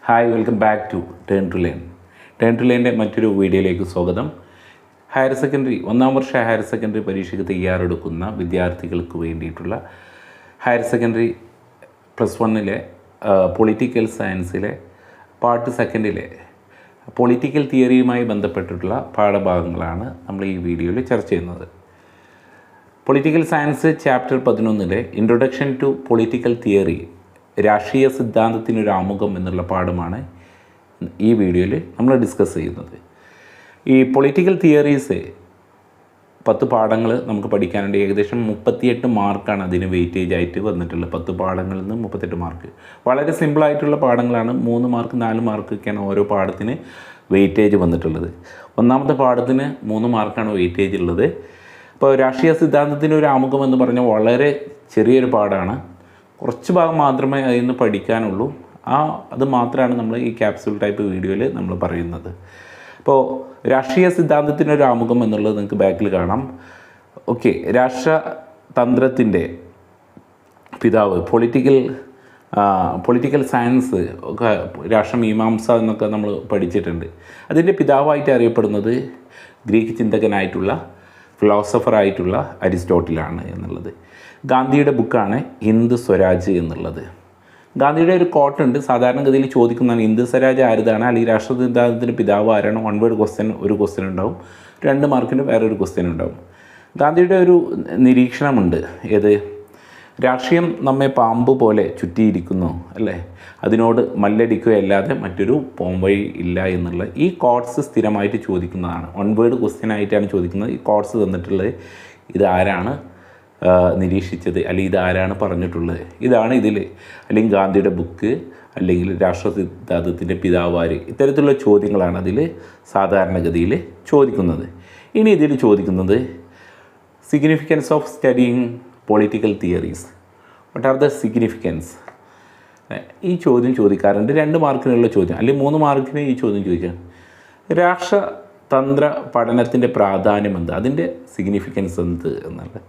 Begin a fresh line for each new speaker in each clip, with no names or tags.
Hi, welcome back to turn to learn. Turn to ലേണിൻ്റെ മറ്റൊരു വീഡിയോയിലേക്ക് സ്വാഗതം. ഹയർ സെക്കൻഡറി ഒന്നാം വർഷ ഹയർ സെക്കൻഡറി പരീക്ഷയ്ക്ക് തയ്യാറെടുക്കുന്ന വിദ്യാർത്ഥികൾക്ക് വേണ്ടിയിട്ടുള്ള ഹയർ സെക്കൻഡറി +1 പൊളിറ്റിക്കൽ സയൻസിലെ പാർട്ട് 2 പൊളിറ്റിക്കൽ തിയറിയുമായി ബന്ധപ്പെട്ടിട്ടുള്ള പാഠഭാഗങ്ങളാണ് നമ്മൾ ഈ വീഡിയോയിൽ ചർച്ച ചെയ്യുന്നത്. Political science chapter 11 introduction to political theory, രാഷ്ട്രീയ സിദ്ധാന്തത്തിനൊരു ആമുഖം എന്നുള്ള പാഠമാണ് ഈ വീഡിയോയിൽ നമ്മൾ ഡിസ്കസ് ചെയ്യുന്നത്. ഈ പൊളിറ്റിക്കൽ തിയറീസ് 10 പാഠങ്ങൾ നമുക്ക് പഠിക്കാനുണ്ട്. ഏകദേശം 38 മാർക്കാണ് അതിന് വെയിറ്റേജ് ആയിട്ട് വന്നിട്ടുള്ളത്. 10 പാഠങ്ങളിൽ നിന്ന് 38 മാർക്ക്. വളരെ സിമ്പിളായിട്ടുള്ള പാഠങ്ങളാണ്. 3 മാർക്ക് 4 മാർക്കൊക്കെയാണ് ഓരോ പാഠത്തിന് വെയിറ്റേജ് വന്നിട്ടുള്ളത്. ഒന്നാമത്തെ പാഠത്തിന് 3 മാർക്കാണ് വെയിറ്റേജ് ഉള്ളത്. അപ്പോൾ രാഷ്ട്രീയ സിദ്ധാന്തത്തിനൊരു ആമുഖം എന്ന് പറഞ്ഞാൽ വളരെ ചെറിയൊരു പാഠമാണ്. കുറച്ച് ഭാഗം മാത്രമേ അതിൽ നിന്ന് പഠിക്കാനുള്ളൂ. അത് മാത്രമാണ് നമ്മൾ ഈ ക്യാപ്സ്യൂൾ ടൈപ്പ് വീഡിയോയിൽ നമ്മൾ പറയുന്നത്. അപ്പോൾ രാഷ്ട്രീയ സിദ്ധാന്തത്തിനൊരു ആമുഖം എന്നുള്ളത് നിങ്ങൾക്ക് ബാക്കിൽ കാണാം. ഓക്കെ, രാഷ്ട്രതന്ത്രത്തിൻ്റെ പിതാവ്, പൊളിറ്റിക്കൽ സയൻസ് ഒക്കെ രാഷ്ട്രമീമാംസ എന്നൊക്കെ നമ്മൾ പഠിച്ചിട്ടുണ്ട്. അതിൻ്റെ പിതാവായിട്ട് അറിയപ്പെടുന്നത് ഗ്രീക്ക് ചിന്തകനായിട്ടുള്ള ഫിലോസഫറായിട്ടുള്ള അരിസ്റ്റോട്ടിലാണ് എന്നുള്ളത്. ഗാന്ധിയുടെ ബുക്കാണ് ഹിന്ദ് സ്വരാജ് എന്നുള്ളത്. ഗാന്ധിയുടെ ഒരു കോട്ടുണ്ട്, സാധാരണഗതിയിൽ ചോദിക്കുന്നതാണ് ഹിന്ദ് സ്വരാജ് ആരുതാണ്, അല്ലെങ്കിൽ രാഷ്ട്ര സിദ്ധാന്തത്തിൻ്റെ പിതാവ് ആരാണ്. 1 വേർഡ് ക്വസ്റ്റ്യൻ ഒരു ക്വസ്റ്റ്യൻ ഉണ്ടാവും, 2 മാർക്കിന് വേറൊരു ക്വസ്റ്റ്യൻ ഉണ്ടാവും. ഗാന്ധിയുടെ ഒരു നിരീക്ഷണമുണ്ട്, ഏത് രാഷ്ട്രീയം നമ്മെ പാമ്പ് പോലെ ചുറ്റിയിരിക്കുന്നു അല്ലേ, അതിനോട് മല്ലടിക്കുകയല്ലാതെ മറ്റൊരു പോംവഴി ഇല്ല എന്നുള്ള ഈ കോട്ട്സ് സ്ഥിരമായിട്ട് ചോദിക്കുന്നതാണ്. 1 വേർഡ് ക്വസ്റ്റ്യൻ ആയിട്ടാണ് ചോദിക്കുന്നത്. ഈ കോട്ട്സ് തന്നിട്ടുള്ളത് ഇതാരാണ് നിരീക്ഷിച്ചത്, അല്ലെങ്കിൽ ഇതാരാണ് പറഞ്ഞിട്ടുള്ളത്, ഇതാണ് ഇതിൽ, അല്ലെങ്കിൽ ഗാന്ധിയുടെ ബുക്ക്, അല്ലെങ്കിൽ രാഷ്ട്ര സിദ്ധാന്തത്തിൻ്റെ പിതാവാര്, ഇത്തരത്തിലുള്ള ചോദ്യങ്ങളാണ് അതിൽ സാധാരണഗതിയിൽ ചോദിക്കുന്നത്. ഇനി ഇതിൽ ചോദിക്കുന്നത് significance of studying political theories. What are the significance? ഈ ചോദ്യം ചോദിക്കാറുണ്ട്. 2 മാർക്കിനുള്ള ചോദ്യം, അല്ലെങ്കിൽ 3 മാർക്കിന് ഈ ചോദ്യം ചോദിക്കാം. രാഷ്ട്രതന്ത്ര പഠനത്തിൻ്റെ പ്രാധാന്യം എന്ത്, അതിൻ്റെ സിഗ്നിഫിക്കൻസ് എന്ത് എന്നുള്ളത്.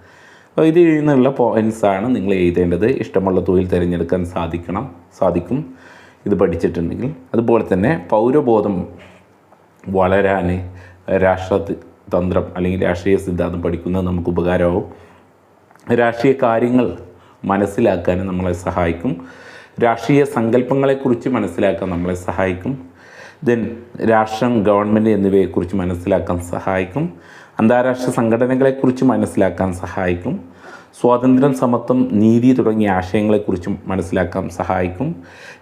അപ്പോൾ ഇതിൽ നിന്നുള്ള പോയിൻറ്റ്സാണ് നിങ്ങൾ എഴുതേണ്ടത്. ഇഷ്ടമുള്ള തൊഴിൽ തിരഞ്ഞെടുക്കാൻ സാധിക്കും ഇത് പഠിച്ചിട്ടുണ്ടെങ്കിൽ. അതുപോലെ തന്നെ പൗരബോധം വളരാൻ രാഷ്ട്രതന്ത്രം അല്ലെങ്കിൽ രാഷ്ട്രീയ സിദ്ധാന്തം പഠിക്കുന്നത് നമുക്ക് ഉപകാരമാവും. രാഷ്ട്രീയ കാര്യങ്ങൾ മനസ്സിലാക്കാൻ നമ്മളെ സഹായിക്കും. രാഷ്ട്രീയ സങ്കല്പങ്ങളെക്കുറിച്ച് മനസ്സിലാക്കാൻ നമ്മളെ സഹായിക്കും. ദെൻ രാഷ്ട്രം, ഗവൺമെൻറ് എന്നിവയെക്കുറിച്ച് മനസ്സിലാക്കാൻ സഹായിക്കും. അന്താരാഷ്ട്ര സംഘടനകളെക്കുറിച്ച് മനസ്സിലാക്കാൻ സഹായിക്കും. സ്വാതന്ത്ര്യം, സമത്വം, നീതി തുടങ്ങിയ ആശയങ്ങളെക്കുറിച്ചും മനസ്സിലാക്കാൻ സഹായിക്കും.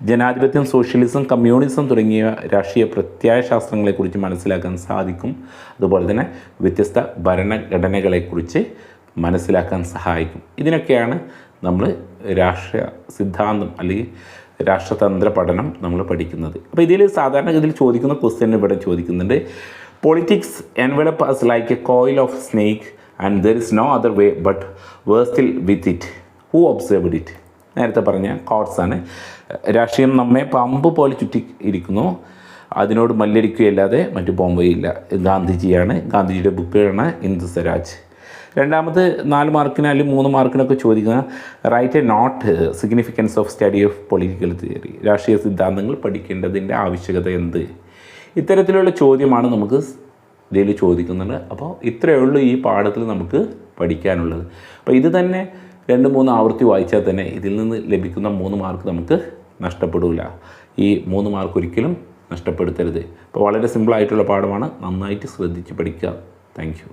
ജനാധിപത്യം, സോഷ്യലിസം, കമ്മ്യൂണിസം തുടങ്ങിയ രാഷ്ട്രീയ പ്രത്യയശാസ്ത്രങ്ങളെക്കുറിച്ച് മനസ്സിലാക്കാൻ സാധിക്കും. അതുപോലെ തന്നെ വ്യത്യസ്ത ഭരണഘടനകളെക്കുറിച്ച് മനസ്സിലാക്കാൻ സഹായിക്കും. ഇതിനൊക്കെയാണ് നമ്മൾ രാഷ്ട്രീയ സിദ്ധാന്തം അല്ലെങ്കിൽ രാഷ്ട്രതന്ത്ര പഠനം നമ്മൾ പഠിക്കുന്നത്. അപ്പോൾ ഇതിൽ സാധാരണഗതിയിൽ ചോദിക്കുന്ന ക്വസ്റ്റ്യൻ ഇവിടെ ചോദിക്കുന്നുണ്ട്. Politics envelop us like a coil of snake and there is no other way but wrestle with it. Who observed it? നേരത്തെ പറഞ്ഞ കോട്ട്സാണ്. രാഷ്ട്രീയം നമ്മെ പാമ്പ് പോലെ ചുറ്റി ഇരിക്കുന്നു, അതിനോട് മല്ലടിക്കുകയല്ലാതെ മറ്റു പോംവഴിയില്ല. ഗാന്ധിജിയാണ്. ഗാന്ധിജിയുടെ ബുക്കാണ് ഹിന്ദ് സ്വരാജ്. രണ്ടാമത് 4 മാർക്കിന് അല്ലെങ്കിൽ 3 മാർക്കിനൊക്കെ ചോദിക്കുന്ന write a note significance of study of political theory, രാഷ്ട്രീയ സിദ്ധാന്തങ്ങൾ പഠിക്കേണ്ടതിൻ്റെ ആവശ്യകത എന്ത്. ഇത്തരത്തിലുള്ള ചോദ്യമാണ് നമുക്ക് ഇതിൽ ചോദിക്കുന്നുണ്ട്. അപ്പോൾ ഇത്രയേ ഉള്ളൂ ഈ പാഠത്തിൽ നമുക്ക് പഠിക്കാനുള്ളത്. അപ്പോൾ ഇത് തന്നെ 2-3 ആവർത്തി വായിച്ചാൽ തന്നെ ഇതിൽ നിന്ന് ലഭിക്കുന്ന 3 മാർക്ക് നമുക്ക് നഷ്ടപ്പെടില്ല. ഈ 3 മാർക്ക് ഒരിക്കലും നഷ്ടപ്പെടുത്തരുത്. അപ്പോൾ വളരെ സിമ്പിളായിട്ടുള്ള പാഠമാണ്. നന്നായിട്ട് ശ്രദ്ധിച്ച് പഠിക്കുക. Thank you.